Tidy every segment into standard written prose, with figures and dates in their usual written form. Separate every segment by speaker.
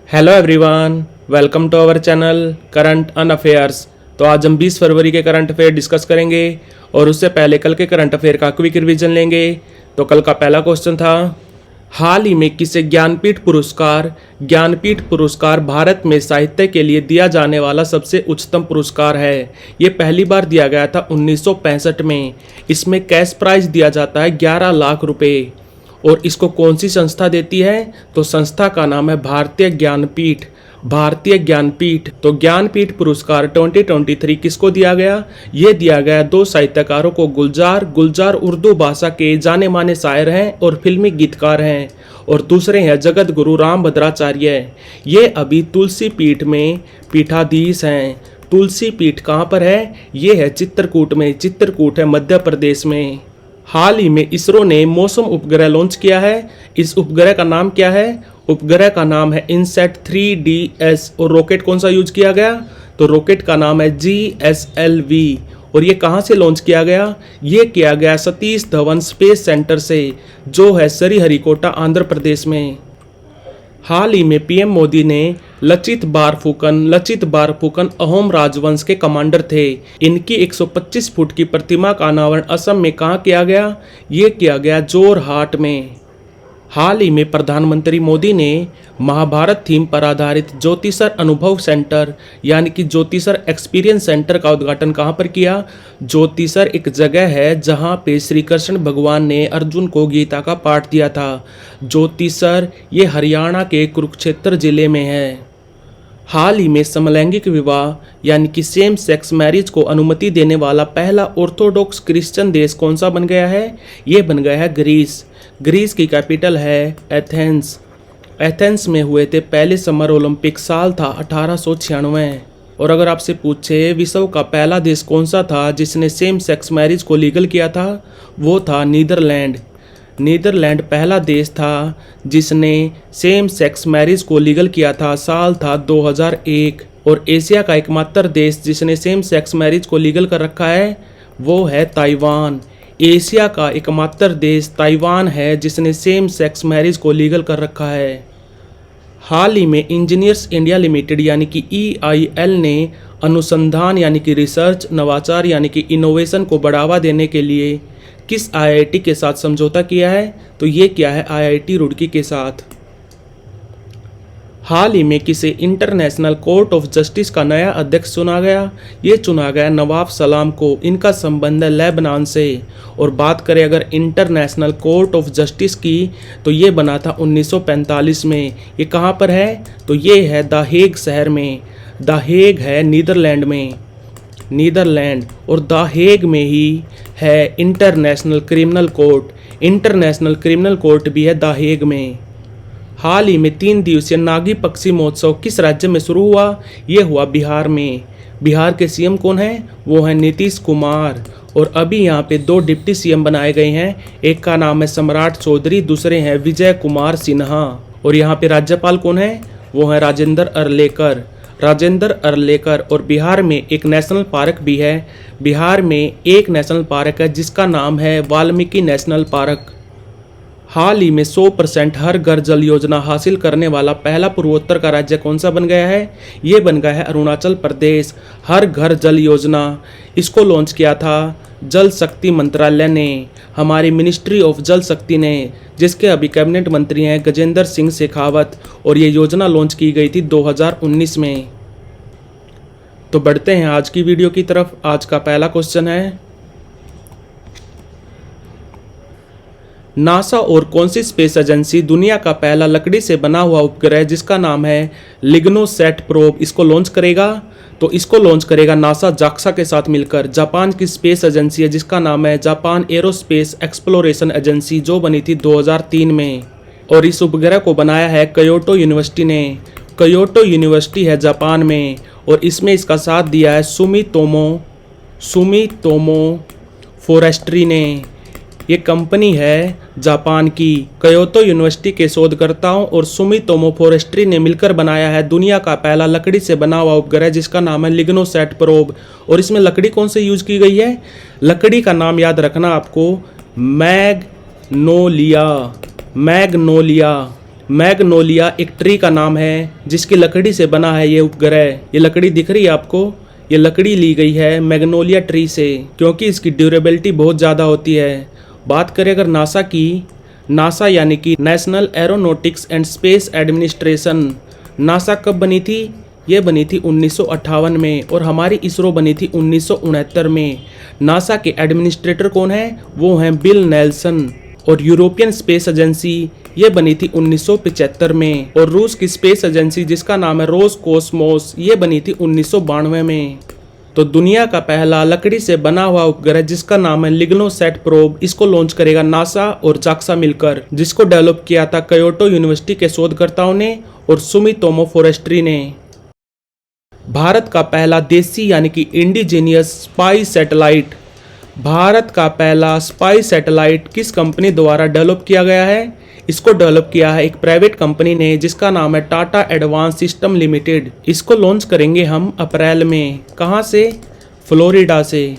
Speaker 1: Hello everyone, welcome to our channel current on affairs. तो आज हम 20 फरवरी के करंट अफेयर डिस्कस करेंगे और उससे पहले कल के करंट अफेयर का क्विक रिवीजन लेंगे। तो कल का पहला क्वेश्चन था, हाल ही में किसे ज्ञानपीठ पुरस्कार भारत में साहित्य के लिए दिया जाने वाला सबसे उच्चतम पुरस्कार है। ये पहली बार दिया गया था 1965 में। इसमें कैश प्राइज दिया जाता है 11 लाख रुपए। और इसको कौन सी संस्था देती है? तो संस्था का नाम है भारतीय ज्ञानपीठ। तो ज्ञानपीठ पुरस्कार 2023 किसको दिया गया? ये दिया गया दो साहित्यकारों को। गुलजार उर्दू भाषा के जाने माने शायर हैं और फिल्मी गीतकार हैं, और दूसरे हैं जगत गुरु रामभद्राचार्य। ये अभी तुलसी पीठ में पीठाधीश हैं। तुलसी पीठ कहाँ पर है? ये है चित्रकूट में। चित्रकूट है मध्य प्रदेश में। हाल ही में इसरो ने मौसम उपग्रह लॉन्च किया है। इस उपग्रह का नाम क्या है? उपग्रह का नाम है इनसैट 3DS। और रॉकेट कौन सा यूज किया गया? तो रॉकेट का नाम है GSLV। और ये कहाँ से लॉन्च किया गया? ये किया गया सतीश धवन स्पेस सेंटर से, जो है श्रीहरिकोटा आंध्र प्रदेश में। हाल ही में पीएम मोदी ने लचित बारफुकन अहोम राजवंश के कमांडर थे। इनकी 125 फुट की प्रतिमा का अनावरण असम में कहाँ किया गया? ये किया गया जोरहाट में। हाल ही में प्रधानमंत्री मोदी ने महाभारत थीम पर आधारित ज्योतिसर अनुभव सेंटर यानी कि ज्योतिसर एक्सपीरियंस सेंटर का उद्घाटन कहाँ पर किया? ज्योतिसर एक जगह है जहाँ पे श्री कृष्ण भगवान ने अर्जुन को गीता का पाठ दिया था। ज्योतिसर ये हरियाणा के कुरुक्षेत्र जिले में है। हाल ही में समलैंगिक विवाह यानी कि सेम सेक्स मैरिज को अनुमति देने वाला पहला ऑर्थोडॉक्स क्रिश्चियन देश कौन सा बन गया है? ये बन गया है ग्रीस। ग्रीस की कैपिटल है एथेंस। एथेंस में हुए थे पहले समर ओलंपिक। साल था 1896। और अगर आपसे पूछे विश्व का पहला देश कौन सा था जिसने सेम सेक्स मैरिज को लीगल किया था? वो था नीदरलैंड। नीदरलैंड पहला देश था जिसने सेम सेक्स मैरिज को लीगल किया था। साल था 2001। और एशिया का एकमात्र देश जिसने सेम सेक्स मैरिज को लीगल कर रखा है वो है ताइवान। एशिया का एकमात्र देश ताइवान है जिसने सेम सेक्स मैरिज को लीगल कर रखा है। हाल ही में इंजीनियर्स इंडिया लिमिटेड यानी कि EIL ने अनुसंधान यानी कि रिसर्च, नवाचार यानी कि इनोवेशन को बढ़ावा देने के लिए किस IIT के साथ समझौता किया है? तो ये किया है IIT रुड़की के साथ। हाल ही में किसे इंटरनेशनल कोर्ट ऑफ जस्टिस का नया अध्यक्ष चुना गया? ये चुना गया नवाब सलाम को। इनका संबंध है लेबनान से। और बात करें अगर इंटरनेशनल कोर्ट ऑफ जस्टिस की, तो ये बना था 1945 में। ये कहाँ पर है? तो ये है द हेग शहर में। द हेग है नीदरलैंड में। और द हेग में ही है international criminal court. International criminal court भी है द हेग में। हाल ही में 3 दिवसीय नागी पक्षी महोत्सव किस राज्य में शुरू हुआ? ये हुआ बिहार में। बिहार के CM कौन है? वो है नीतीश कुमार। और अभी यहाँ पे 2 डिप्टी CM बनाए गए हैं। एक का नाम है सम्राट चौधरी, दूसरे हैं विजय कुमार सिन्हा। और यहाँ पे राज्यपाल कौन है? वो है राजेंद्र अरलेकर। और बिहार में एक नेशनल पार्क भी है। बिहार में एक नेशनल पार्क है जिसका नाम है वाल्मीकि नेशनल पार्क। हाल ही में 100% हर घर जल योजना हासिल करने वाला पहला पूर्वोत्तर का राज्य कौन सा बन गया है? ये बन गया है अरुणाचल प्रदेश। हर घर जल योजना इसको लॉन्च किया था जल शक्ति मंत्रालय ने, हमारी मिनिस्ट्री ऑफ जल शक्ति ने, जिसके अभी कैबिनेट मंत्री हैं गजेंद्र सिंह शेखावत। और ये योजना लॉन्च की गई थी 2019 में। तो बढ़ते हैं आज की वीडियो की तरफ। आज का पहला क्वेश्चन है, नासा और कौन सी स्पेस एजेंसी दुनिया का पहला लकड़ी से बना हुआ उपग्रह जिसका नाम है लिग्नोसैट प्रोब इसको लॉन्च करेगा? तो इसको लॉन्च करेगा नासा जाक्सा के साथ मिलकर। जापान की स्पेस एजेंसी है जिसका नाम है जापान एरोस्पेस एक्सप्लोरेशन एजेंसी, जो बनी थी 2003 में। और इस उपग्रह को बनाया है क्योटो यूनिवर्सिटी ने। क्योटो यूनिवर्सिटी है जापान में। और इसमें इसका साथ दिया है सुमितोमो फॉरेस्ट्री ने। ये कंपनी है जापान की। क्योटो यूनिवर्सिटी के शोधकर्ताओं और सुमितोमो फॉरेस्ट्री ने मिलकर बनाया है दुनिया का पहला लकड़ी से बना हुआ उपग्रह जिसका नाम है लिग्नोसैट प्रोब। और इसमें लकड़ी कौन से यूज की गई है? लकड़ी का नाम याद रखना आपको, मैग्नोलिया। मैग्नोलिया एक ट्री का नाम है जिसकी लकड़ी से बना है ये उपग्रह। ये लकड़ी दिख रही है आपको, ये लकड़ी ली गई है मैग्नोलिया ट्री से क्योंकि इसकी ड्यूरेबिलिटी बहुत ज़्यादा होती है। बात करें अगर नासा की, नासा यानी कि national aeronautics and space administration, NASA कब बनी थी? ये बनी थी 1958 में और हमारी इसरो बनी थी 1969 में। नासा के एडमिनिस्ट्रेटर कौन हैं? वो हैं बिल नेल्सन। और यूरोपियन स्पेस एजेंसी ये बनी थी 1975 में। और रूस की स्पेस एजेंसी जिसका नाम है रोसकोसमोस ये बनी थी 1992 में। तो दुनिया का पहला लकड़ी से बना हुआ उपग्रह जिसका नाम है लिग्नोसैट प्रोब, इसको लॉन्च करेगा नासा और जाक्सा मिलकर, जिसको डेवलप किया था क्योटो यूनिवर्सिटी के शोधकर्ताओं ने और सुमितोमो फॉरेस्ट्री ने। भारत का पहला देसी यानी कि इंडिजीनियस स्पाई सैटेलाइट, भारत का पहला स्पाई सैटेलाइट किस कंपनी द्वारा डेवलप किया गया है? इसको डेवलप किया है एक प्राइवेट कंपनी ने जिसका नाम है टाटा एडवांस सिस्टम लिमिटेड। इसको लॉन्च करेंगे हम अप्रैल में। कहाँ से? फ्लोरिडा से।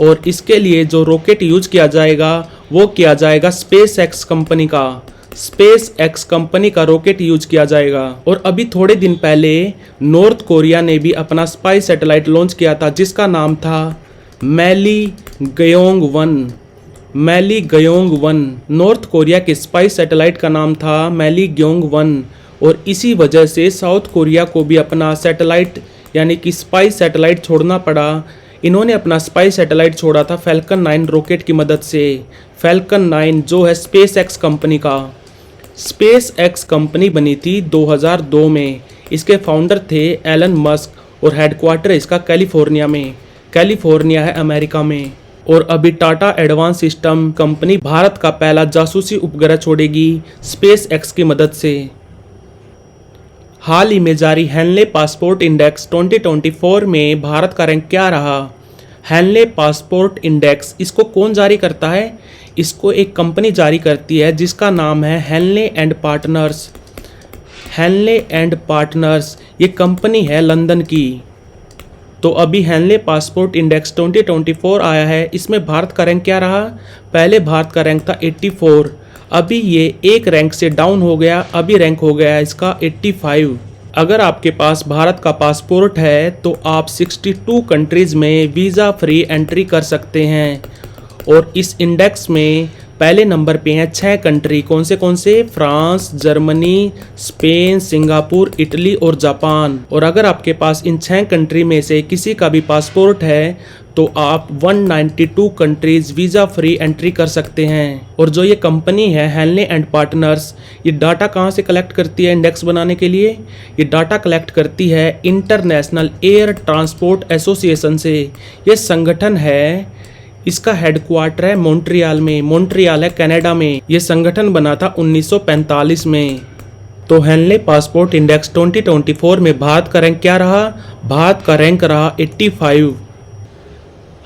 Speaker 1: और इसके लिए जो रॉकेट यूज किया जाएगा वो किया जाएगा स्पेस एक्स कंपनी का, स्पेस एक्स कंपनी का रॉकेट यूज किया जाएगा। और अभी थोड़े दिन पहले नॉर्थ कोरिया ने भी अपना स्पाई सैटेलाइट लॉन्च किया था जिसका नाम था मैलीगयोंग-1। मैलीगयोंग-1 नॉर्थ कोरिया के स्पाई सैटेलाइट का नाम था मैलीगयोंग-1। और इसी वजह से साउथ कोरिया को भी अपना सैटेलाइट यानी कि स्पाई सैटेलाइट छोड़ना पड़ा। इन्होंने अपना स्पाई सैटेलाइट छोड़ा था फैल्कन 9 रॉकेट की मदद से। फैल्कन 9 जो है स्पेस एक्स कंपनी का। स्पेस एक्स कंपनी बनी थी 2002 में। इसके फाउंडर थे एलन मस्क और हेडक्वार्टर इसका कैलिफोर्निया में। कैलिफोर्निया है अमेरिका में। और अभी Tata advance system company Bharat का पहला जासूसी उपग्रह छोड़ेगी स्पेस एक्स की मदद से। हाल ही में जारी हेनले पासपोर्ट इंडेक्स 2024 में भारत का रैंक क्या रहा? हेनले पासपोर्ट इंडेक्स इसको कौन जारी करता है? इसको एक कंपनी जारी करती है जिसका नाम है Henley and Partners. Henley and Partners ये कंपनी है लंदन की। तो अभी हेनले पासपोर्ट इंडेक्स 2024 आया है, इसमें भारत का रैंक क्या रहा? पहले भारत का रैंक था 84, अभी ये एक रैंक से डाउन हो गया, अभी रैंक हो गया इसका 85। अगर आपके पास भारत का पासपोर्ट है तो आप 62 कंट्रीज़ में वीज़ा फ्री एंट्री कर सकते हैं। और इस इंडेक्स में पहले नंबर पे हैं 6 कंट्री। कौन से? France, Germany, Spain, Singapore, Italy और जापान। और अगर आपके पास इन 6 कंट्री में से किसी का भी पासपोर्ट है तो आप 192 कंट्रीज़ वीज़ा फ्री एंट्री कर सकते हैं। और जो ये कंपनी है हेनले एंड पार्टनर्स, ये डाटा कहाँ से कलेक्ट करती है इंडेक्स बनाने के लिए? ये डाटा कलेक्ट करती है इंटरनेशनल एयर ट्रांसपोर्ट एसोसिएशन से। ये संगठन है, इसका हेडक्वार्टर है मॉन्ट्रियल में। मॉन्ट्रियल है कनाडा में। ये संगठन बना था 1945 में। तो हेनले पासपोर्ट इंडेक्स 2024 में भारत का रैंक क्या रहा? भारत का रैंक रहा 85।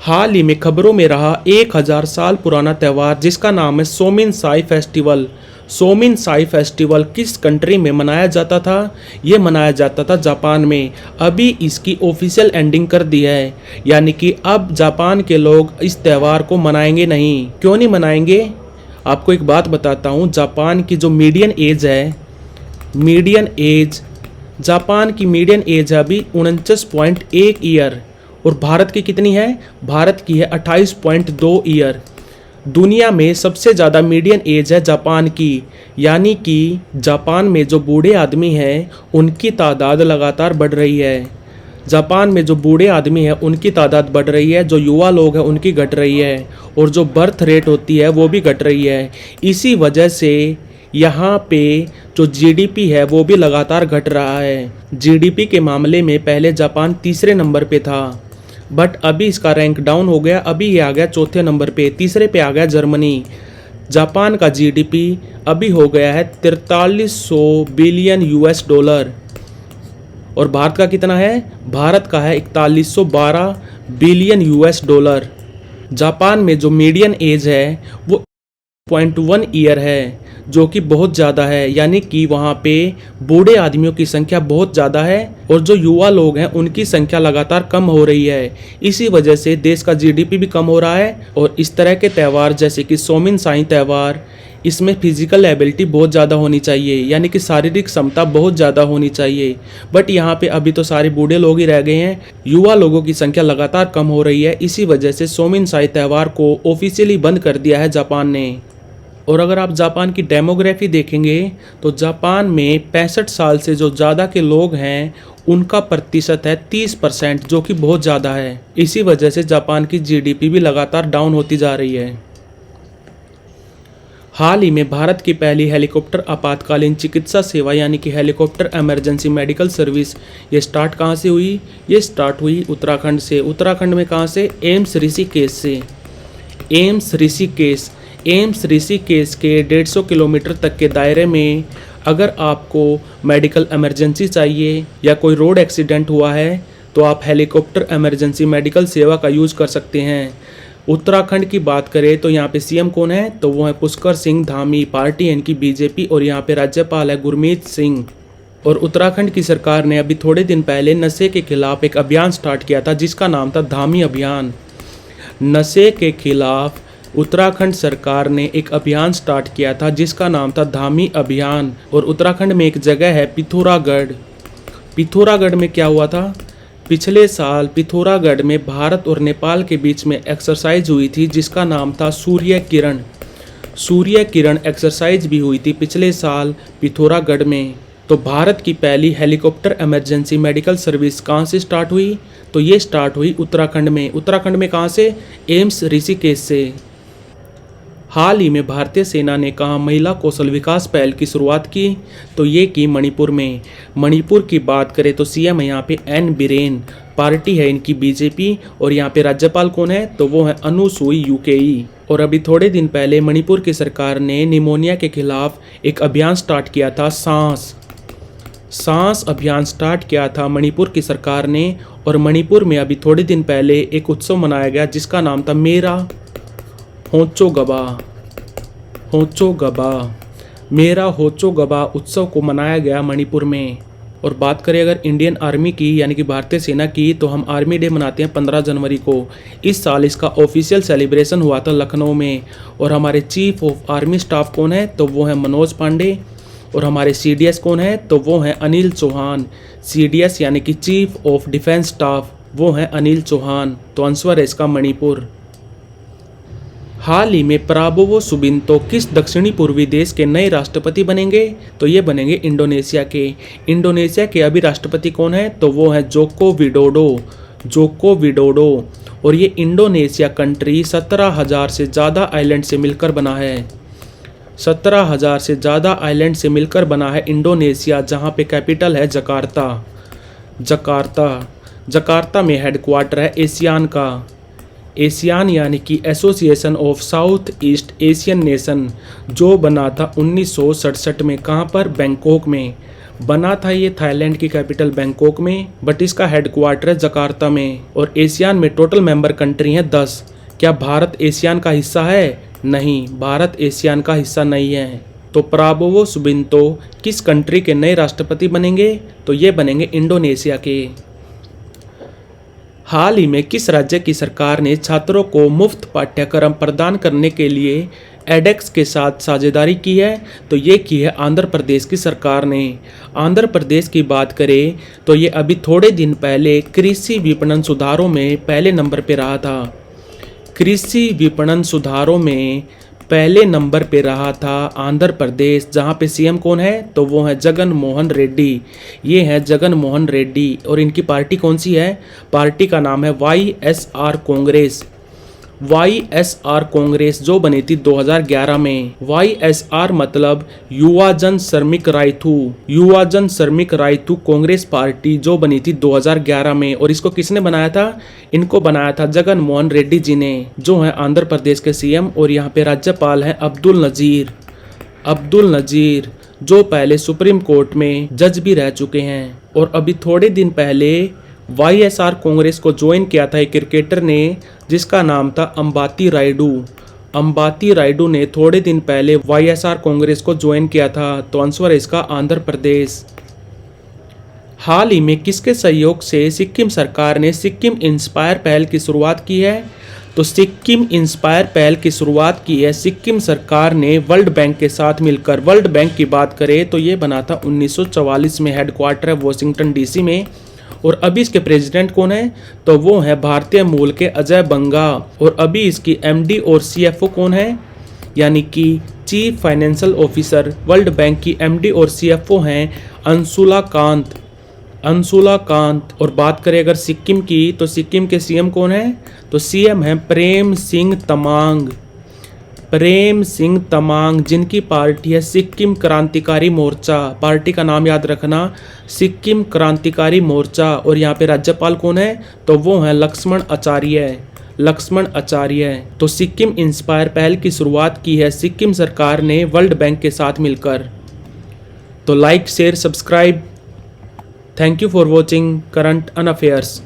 Speaker 1: हाल ही में खबरों में रहा 1000 साल पुराना त्यौहार जिसका नाम है सोमिन साई फेस्टिवल। सोमिन साई फेस्टिवल किस कंट्री में मनाया जाता था? ये मनाया जाता था जापान में। अभी इसकी ऑफिशियल एंडिंग कर दी है, यानी कि अब जापान के लोग इस त्यौहार को मनाएंगे नहीं। क्यों नहीं मनाएंगे? आपको एक बात बताता हूँ। जापान की जो मीडियन एज है, जापान की मीडियन एज है अभी 49.1 ईयर। और भारत की कितनी है? भारत की है 28.2 ईयर। दुनिया में सबसे ज़्यादा मीडियन एज है जापान की, यानी कि जापान में जो बूढ़े आदमी हैं उनकी तादाद लगातार बढ़ रही है। जापान में जो बूढ़े आदमी हैं उनकी तादाद बढ़ रही है, जो युवा लोग हैं उनकी घट रही है, और जो बर्थ रेट होती है वो भी घट रही है। इसी वजह से यहाँ पे जो जीडीपी है वो भी लगातार घट रहा है। जीडीपी के मामले में पहले जापान तीसरे नंबर पे था, बट अभी इसका रैंक डाउन हो गया, अभी ये आ गया चौथे नंबर पे। तीसरे पे आ गया जर्मनी। जापान का जीडीपी अभी हो गया है 4300 बिलियन यूएस डॉलर। और भारत का कितना है? भारत का है 4112 बिलियन यूएस डॉलर। जापान में जो मीडियन एज है वो 0.1 ईयर है, जो कि बहुत ज़्यादा है, यानी कि वहाँ पे बूढ़े आदमियों की संख्या बहुत ज़्यादा है और जो युवा लोग हैं उनकी संख्या लगातार कम हो रही है। इसी वजह से देश का जीडीपी भी कम हो रहा है। और इस तरह के त्यौहार जैसे कि सोमिन साई त्यौहार इसमें फिजिकल एबिलिटी बहुत ज़्यादा होनी चाहिए, यानी कि शारीरिक क्षमता बहुत ज़्यादा होनी चाहिए। बट यहाँ पे अभी तो सारे बूढ़े लोग ही रह गए हैं, युवा लोगों की संख्या लगातार कम हो रही है। इसी वजह से सोमिनसाई त्यौहार को ऑफिशियली बंद कर दिया है जापान ने। और अगर आप जापान की डेमोग्राफी देखेंगे तो जापान में 65 साल से जो ज़्यादा के लोग हैं उनका प्रतिशत है 30%, जो कि बहुत ज़्यादा है। इसी वजह से जापान की जीडीपी भी लगातार डाउन होती जा रही है। हाल ही में भारत की पहली हेलीकॉप्टर आपातकालीन चिकित्सा सेवा यानी कि हेलीकॉप्टर इमरजेंसी मेडिकल सर्विस ये स्टार्ट कहाँ से हुई? ये स्टार्ट हुई उत्तराखंड से। उत्तराखंड में कहाँ से? एम्स ऋषिकेश से। एम्स ऋषिकेश के 150 किलोमीटर तक के दायरे में अगर आपको मेडिकल इमरजेंसी चाहिए या कोई रोड एक्सीडेंट हुआ है तो आप हेलीकॉप्टर इमरजेंसी मेडिकल सेवा का यूज़ कर सकते हैं। उत्तराखंड की बात करें तो यहाँ पे सीएम कौन है? तो वो है पुष्कर सिंह धामी, पार्टी है इनकी बीजेपी, और यहाँ पे राज्यपाल है गुरमीत सिंह। और उत्तराखंड की सरकार ने अभी थोड़े दिन पहले नशे के खिलाफ एक अभियान स्टार्ट किया था जिसका नाम था धामी अभियान। नशे के खिलाफ उत्तराखंड सरकार ने एक अभियान स्टार्ट किया था जिसका नाम था धामी अभियान। और उत्तराखंड में एक जगह है पिथौरागढ़। पिथौरागढ़ में क्या हुआ था? पिछले साल पिथौरागढ़ में भारत और नेपाल के बीच में एक्सरसाइज हुई थी जिसका नाम था सूर्य किरण एक्सरसाइज भी हुई थी पिछले साल पिथौरागढ़ में। तो भारत की पहली हेलीकॉप्टर इमरजेंसी मेडिकल सर्विस कहाँ से स्टार्ट हुई? तो ये स्टार्ट हुई उत्तराखंड में। उत्तराखंड में कहाँ से? एम्स ऋषिकेश से। हाल ही में भारतीय सेना ने कहाँ महिला कौशल विकास पहल की शुरुआत की? तो ये की मणिपुर में। मणिपुर की बात करें तो सीएम है यहाँ पे एन बिरेन, पार्टी है इनकी बीजेपी, और यहाँ पे राज्यपाल कौन है? तो वो है अनुसुई यूकेई। और अभी थोड़े दिन पहले मणिपुर की सरकार ने निमोनिया के खिलाफ एक अभियान स्टार्ट किया था, सांस अभियान स्टार्ट किया था मणिपुर की सरकार ने। और मणिपुर में अभी थोड़े दिन पहले एक उत्सव मनाया गया जिसका नाम था मेरा होचो गबा उत्सव को मनाया गया मणिपुर में। और बात करें अगर इंडियन आर्मी की यानी कि भारतीय सेना की, तो हम आर्मी डे मनाते हैं 15 जनवरी को। इस साल इसका ऑफिशियल सेलिब्रेशन हुआ था लखनऊ में। और हमारे चीफ ऑफ आर्मी स्टाफ कौन है? तो वो है मनोज पांडे। और हमारे सीडीएस कौन है? तो वो हैं अनिल चौहान। सीडीएस यानी कि चीफ ऑफ डिफेंस स्टाफ, वो हैं अनिल चौहान। तो आंसर है इसका मणिपुर। हाल ही में प्राबोवो सुबिंतो किस दक्षिणी पूर्वी देश के नए राष्ट्रपति बनेंगे? तो ये बनेंगे इंडोनेशिया के। इंडोनेशिया के अभी राष्ट्रपति कौन है? तो वो है जोको विडोडो। और ये इंडोनेशिया कंट्री 17,000 से ज़्यादा आइलैंड से मिलकर बना है। 17,000 से ज़्यादा आइलैंड से मिलकर बना है इंडोनेशिया, जहाँ पे कैपिटल है जकार्ता में हेडक्वार्टर है एशियान का। एशियान यानी कि association of south east Asian nation, जो बना था 1967 में। कहाँ पर? बैंकॉक में बना था ये। थाईलैंड की कैपिटल बैंकॉक में, बट इसका हेडक्वार्टर है जकार्ता में। और एशियान में टोटल मेंबर कंट्री हैं 10। क्या भारत एशियान का हिस्सा है? नहीं, भारत एशियान का हिस्सा नहीं है। तो प्राबोवो सुबिंतो किस कंट्री के नए राष्ट्रपति बनेंगे? तो ये बनेंगे इंडोनेशिया के। हाल ही में किस राज्य की सरकार ने छात्रों को मुफ्त पाठ्यक्रम प्रदान करने के लिए एडेक्स के साथ साझेदारी की है? तो ये की है आंध्र प्रदेश की सरकार ने। आंध्र प्रदेश की बात करें तो ये अभी थोड़े दिन पहले कृषि विपणन सुधारों में पहले नंबर पे रहा था। कृषि विपणन सुधारों में पहले नंबर पे रहा था आंध्र प्रदेश, जहाँ पे सीएम कौन है? तो वो है जगन मोहन रेड्डी। ये है जगन मोहन रेड्डी। और इनकी पार्टी कौन सी है? पार्टी का नाम है वाईएसआर कांग्रेस, जो बनी थी 2011 में। वाईएसआर मतलब युवा जन श्रमिक रायथू कांग्रेस पार्टी, जो बनी थी 2011 में। और इसको किसने बनाया था? इनको बनाया था जगन मोहन रेड्डी जी ने, जो है आंध्र प्रदेश के सीएम। और यहाँ पे राज्यपाल हैं अब्दुल नजीर, जो पहले सुप्रीम कोर्ट में जज भी रह चुके हैं। और अभी थोड़े दिन पहले वाईएसआर कांग्रेस को ज्वाइन किया था एक क्रिकेटर ने जिसका नाम था अंबाती रायडू ने थोड़े दिन पहले वाईएसआर कांग्रेस को ज्वाइन किया था। तो आंसर है इसका आंध्र प्रदेश। हाल ही में किसके सहयोग से सिक्किम सरकार ने सिक्किम इंस्पायर पहल की शुरुआत की है? तो सिक्किम इंस्पायर पहल की शुरुआत की है सिक्किम सरकार ने वर्ल्ड बैंक के साथ मिलकर। वर्ल्ड बैंक की बात करें तो ये बना था 1944 में, हेडक्वार्टर है वॉशिंगटन डीसी में। और अभी इसके प्रेसिडेंट कौन है, तो वो है भारतीय मूल के अजय बंगा। और अभी इसकी एमडी और सीएफओ कौन है, यानी कि chief financial officer world bank की एमडी और सीएफओ हैं अंशुला कांत। और बात करें अगर सिक्किम की, तो सिक्किम के सीएम कौन है, तो सीएम है प्रेम सिंह तमांग, जिनकी पार्टी है सिक्किम क्रांतिकारी मोर्चा। पार्टी का नाम याद रखना, सिक्किम क्रांतिकारी मोर्चा। और यहाँ पे राज्यपाल कौन है, तो वो है लक्ष्मण आचार्य। तो सिक्किम इंस्पायर पहल की शुरुआत की है सिक्किम सरकार ने वर्ल्ड बैंक के साथ मिलकर। तो like share subscribe. Thank you for watching current on affairs.